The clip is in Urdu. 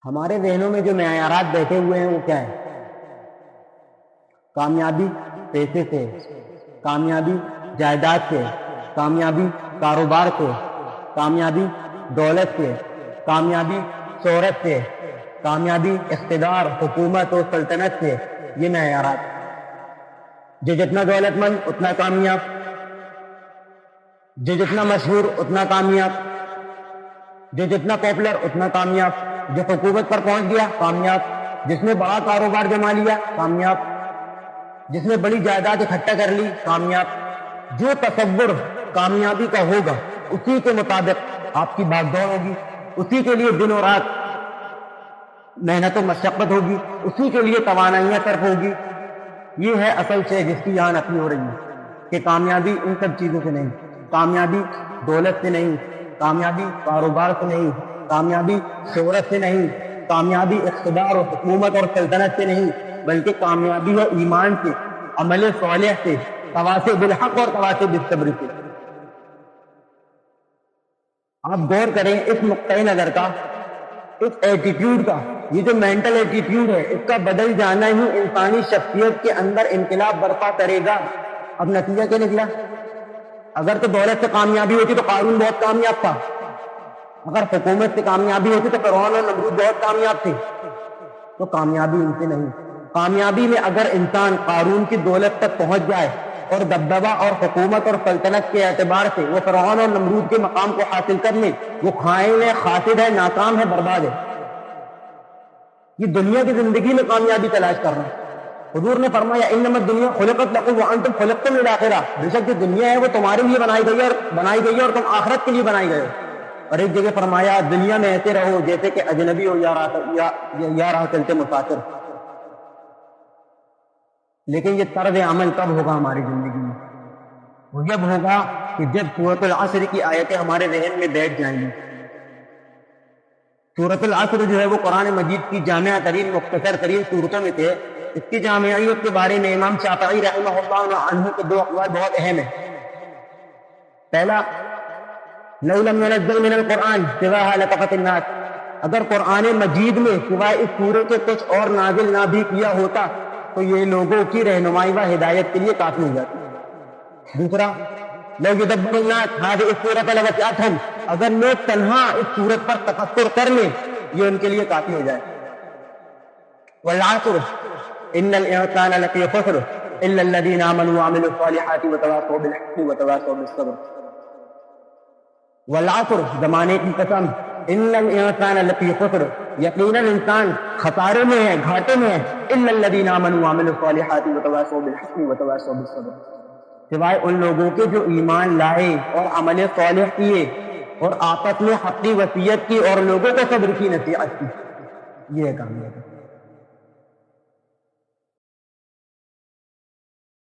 ہمارے ذہنوں میں جو معیارات بیٹھے ہوئے ہیں وہ کیا ہے؟ کامیابی پیسے سے، کامیابی جائیداد سے، کامیابی کاروبار سے، کامیابی دولت سے، کامیابی شہرت سے، کامیابی اقتدار حکومت و سلطنت سے. یہ معیارات. جو جتنا دولت مند اتنا کامیاب، جو جتنا مشہور اتنا کامیاب، جو جتنا پاپولر اتنا کامیاب، جو حکومت پر پہنچ گیا کامیاب، جس نے بڑا کاروبار جما لیا کامیاب، جس نے بڑی جائیداد اکٹھا کر لی کامیاب. جو تصور کامیابی کا ہوگا اسی کے مطابق آپ کی بھاگ دوڑ ہوگی، اسی کے لیے دن و رات محنت و مشقت ہوگی، اسی کے لیے توانائیاں صرف ہوگی. یہ ہے اصل سے جس کی یہاں نفی ہو رہی ہے کہ کامیابی ان سب چیزوں سے نہیں، کامیابی دولت سے نہیں، کامیابی کاروبار سے نہیں، کامیابی شہرت سے نہیں، کامیابی اقتدار اور حکومت اور سلطنت سے نہیں، بلکہ کامیابی ہے ایمان سے، عمل صالح سے، تواصی بالحق اور تواصی بالصبر سے. آپ غور کریں اس نقطۂ نظر کا، اس ایٹیٹیوڈ کا. یہ جو مینٹل ایٹیٹیوڈ ہے اس کا بدل جانا ہی انسانی شخصیت کے اندر انقلاب برپا کرے گا. اب نتیجہ کیا نکلا؟ اگر تو دولت سے کامیابی ہوتی تو قارون بہت کامیاب تھا، اگر حکومت سے کامیابی ہوتی تو فرعون اور نمرود بہت کامیاب تھے. تو کامیابی ان سے نہیں. کامیابی میں اگر انسان قارون کی دولت تک پہنچ جائے اور دبدبہ اور حکومت اور سلطنت کے اعتبار سے وہ فرعون اور نمرود کے مقام کو حاصل کر لے، وہ خائن ہے، خاسد ہے، ناکام ہے، برباد ہے. یہ دنیا کی زندگی میں کامیابی تلاش کرنا. حضور نے فرمایا انما الدنیا خلقت لکم وانتم خلقتم للآخرہ، بے شک جو دنیا ہے وہ تمہارے لیے بنائی گئی ہے اور تم آخرت کے لیے بنائی گئے ہو. اور ایک جگہ فرمایا دنیا میں ایسے رہو جیسے کہ اجنبی ہو یا راہ چلتے مسافر. لیکن یہ طرز عمل کب ہوگا ہماری زندگی میں؟ وہ جب ہوگا کہ جب سورۃ العصر کی آیتیں ہمارے ذہن میں بیٹھ جائیں گی. سورۃ العصر جو ہے وہ قرآن مجید کی جامع ترین مختصر ترین صورتوں میں سے. اس کی جامعیت کے بارے میں امام شافعی رحمہ اللہ عنہ کے دو اقوال بہت اہم ہیں. پہلا، لو لم ينزل من القرآن سواها لكفت الناس، اگر قرآن مجید میں سوائے اس سورے کے کچھ اور نازل نہ بھی کیا ہوتا تو یہ لوگوں کی رہنمائی و ہدایت کے لیے کافی ہو جاتی. دوسرا، لو يدبر الناس هذه السورة لوسعتهم، اگر لوگ تنہا اس سورت پر تفکر کر لیں یہ ان کے لیے کافی ہو جائے. والعصر ان الانسان لفی خسر الا الذين آمنوا وعملوا الصالحات وتواصوا بالحق وتواصوا بالصبر. والعصر زمانے کی قسم، ان الانسان لفی خسر، یقیناً انسان خسارے میں ہے، گھاٹے میں ہے. الا الذين آمنوا وعملوا الصالحات وتواصوا بالحق وتواصوا بالصبر، سوائے ان لوگوں کے جو ایمان لائے اور عمل صالح کیے اور آپس میں حق کی وصیت کی اور لوگوں کو صبر کی نصیحت کی. یہ ہے کامیابی.